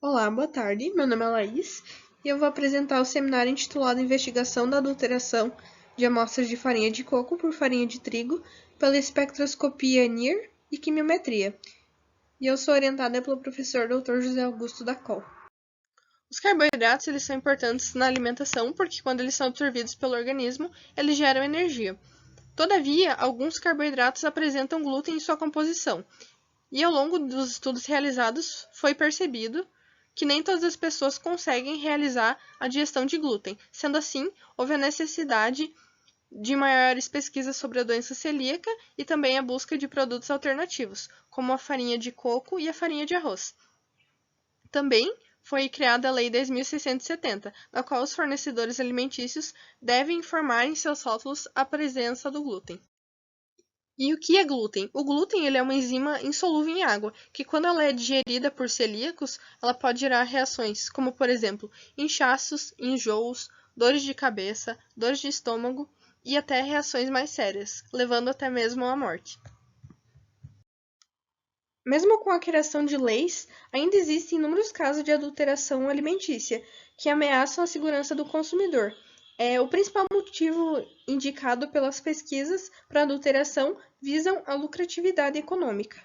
Olá, boa tarde. Meu nome é Laís e eu vou apresentar o seminário intitulado Investigação da adulteração de amostras de farinha de coco por farinha de trigo pela espectroscopia NIR e quimiometria. E eu sou orientada pelo professor Dr. José Augusto da Col. Os carboidratos eles são importantes na alimentação porque quando eles são absorvidos pelo organismo, eles geram energia. Todavia, alguns carboidratos apresentam glúten em sua composição. E ao longo dos estudos realizados, foi percebido que nem todas as pessoas conseguem realizar a digestão de glúten. Sendo assim, houve a necessidade de maiores pesquisas sobre a doença celíaca e também a busca de produtos alternativos, como a farinha de coco e a farinha de arroz. Também foi criada a Lei 10.670, na qual os fornecedores alimentícios devem informar em seus rótulos a presença do glúten. E o que é glúten? O glúten ele é uma enzima insolúvel em água, que quando ela é digerida por celíacos, ela pode gerar reações, como por exemplo, inchaços, enjoos, dores de cabeça, dores de estômago e até reações mais sérias, levando até mesmo à morte. Mesmo com a criação de leis, ainda existem inúmeros casos de adulteração alimentícia, que ameaçam a segurança do consumidor. O principal motivo indicado pelas pesquisas para adulteração visam a lucratividade econômica.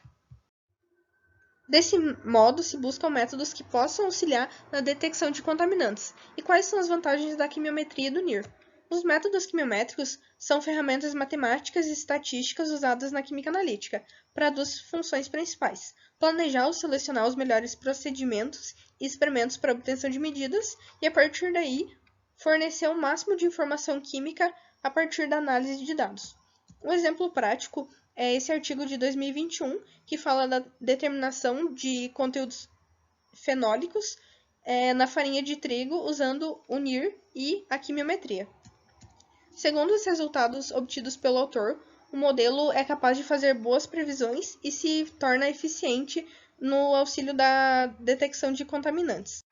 Desse modo, se buscam métodos que possam auxiliar na detecção de contaminantes. E quais são as vantagens da quimiometria e do NIR? Os métodos quimiométricos são ferramentas matemáticas e estatísticas usadas na química analítica para duas funções principais: planejar ou selecionar os melhores procedimentos e experimentos para obtenção de medidas e, a partir daí, fornecer o máximo de informação química a partir da análise de dados. Um exemplo prático é esse artigo de 2021, que fala da determinação de conteúdos fenólicos na farinha de trigo usando o NIR e a quimiometria. Segundo os resultados obtidos pelo autor, o modelo é capaz de fazer boas previsões e se torna eficiente no auxílio da detecção de contaminantes.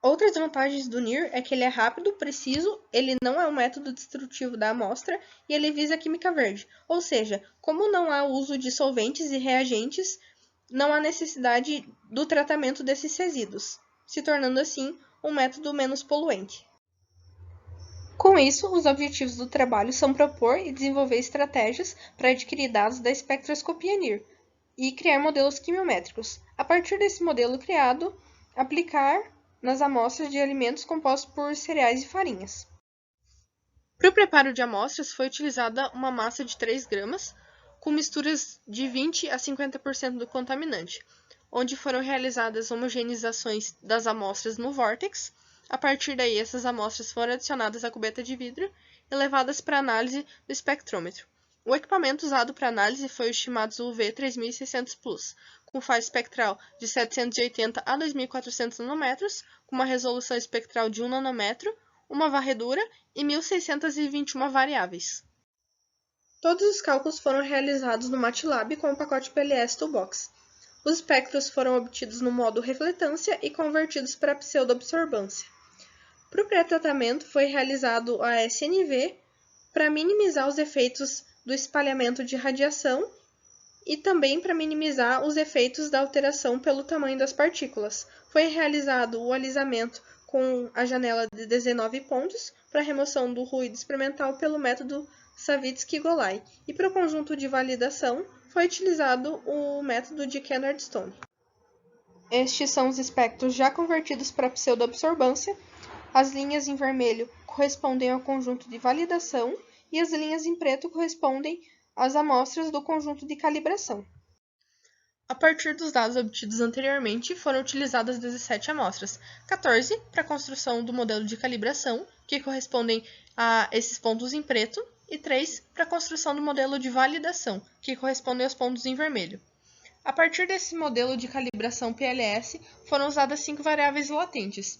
Outras vantagens do NIR é que ele é rápido, preciso, ele não é um método destrutivo da amostra e ele visa a química verde. Ou seja, como não há uso de solventes e reagentes, não há necessidade do tratamento desses resíduos, se tornando assim um método menos poluente. Com isso, os objetivos do trabalho são propor e desenvolver estratégias para adquirir dados da espectroscopia NIR e criar modelos quimiométricos. A partir desse modelo criado, aplicar nas amostras de alimentos compostos por cereais e farinhas. Para o preparo de amostras, foi utilizada uma massa de 3 gramas, com misturas de 20 a 50% do contaminante, onde foram realizadas homogeneizações das amostras no vórtex. A partir daí, essas amostras foram adicionadas à cubeta de vidro e levadas para análise do espectrômetro. O equipamento usado para análise foi o Shimadzu UV3600 Plus, com faixa espectral de 780 a 2400 nanômetros, com uma resolução espectral de 1 nanômetro, uma varredura e 1621 variáveis. Todos os cálculos foram realizados no MATLAB com o pacote PLS Toolbox. Os espectros foram obtidos no modo refletância e convertidos para pseudoabsorbância. Para o pré-tratamento, foi realizado a SNV para minimizar os efeitos do espalhamento de radiação e também para minimizar os efeitos da alteração pelo tamanho das partículas. Foi realizado o alisamento com a janela de 19 pontos para remoção do ruído experimental pelo método Savitsky-Golay. E para o conjunto de validação, foi utilizado o método de Kennard-Stone. Estes são os espectros já convertidos para pseudoabsorbância. As linhas em vermelho correspondem ao conjunto de validação e as linhas em preto correspondem às amostras do conjunto de calibração. A partir dos dados obtidos anteriormente, foram utilizadas 17 amostras, 14 para a construção do modelo de calibração, que correspondem a esses pontos em preto, e 3 para a construção do modelo de validação, que correspondem aos pontos em vermelho. A partir desse modelo de calibração PLS, foram usadas 5 variáveis latentes.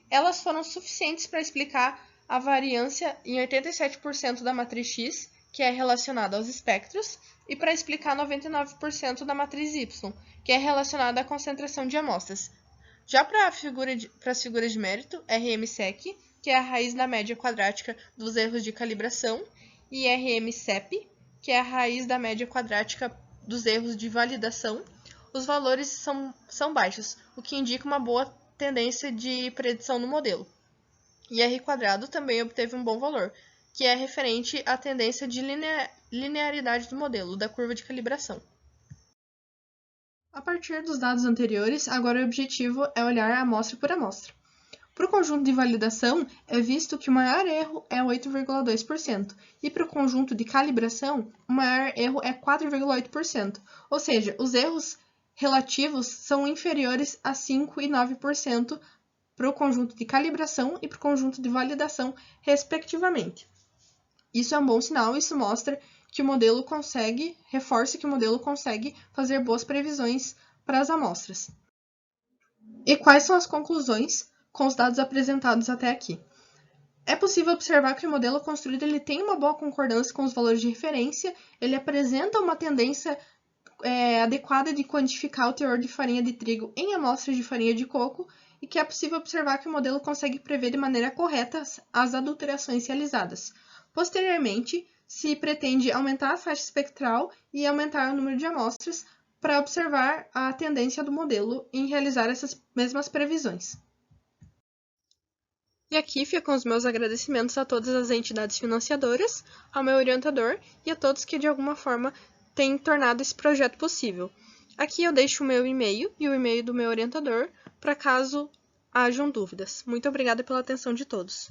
Elas foram suficientes para explicar a variância em 87% da matriz X, que é relacionada aos espectros, e para explicar 99% da matriz Y, que é relacionada à concentração de amostras. Já para as figuras de mérito, RMSEC, que é a raiz da média quadrática dos erros de calibração, e RMSEP, que é a raiz da média quadrática dos erros de validação, os valores são baixos, o que indica uma boa tendência de predição no modelo. E R² também obteve um bom valor, que é referente à tendência de linearidade do modelo, da curva de calibração. A partir dos dados anteriores, agora o objetivo é olhar amostra por amostra. Para o conjunto de validação, é visto que o maior erro é 8,2%, e para o conjunto de calibração, o maior erro é 4,8%, ou seja, os erros relativos são inferiores a 5% e 9% para o conjunto de calibração e para o conjunto de validação, respectivamente. Isso é um bom sinal, isso mostra que o modelo reforça que o modelo consegue fazer boas previsões para as amostras. E quais são as conclusões com os dados apresentados até aqui? É possível observar que o modelo construído ele tem uma boa concordância com os valores de referência, ele apresenta uma tendência adequada de quantificar o teor de farinha de trigo em amostras de farinha de coco, e que é possível observar que o modelo consegue prever de maneira correta as adulterações realizadas. Posteriormente, se pretende aumentar a faixa espectral e aumentar o número de amostras para observar a tendência do modelo em realizar essas mesmas previsões. E aqui ficam os meus agradecimentos a todas as entidades financiadoras, ao meu orientador e a todos que de alguma forma têm tornado esse projeto possível. Aqui eu deixo o meu e-mail e o e-mail do meu orientador para caso hajam dúvidas. Muito obrigada pela atenção de todos.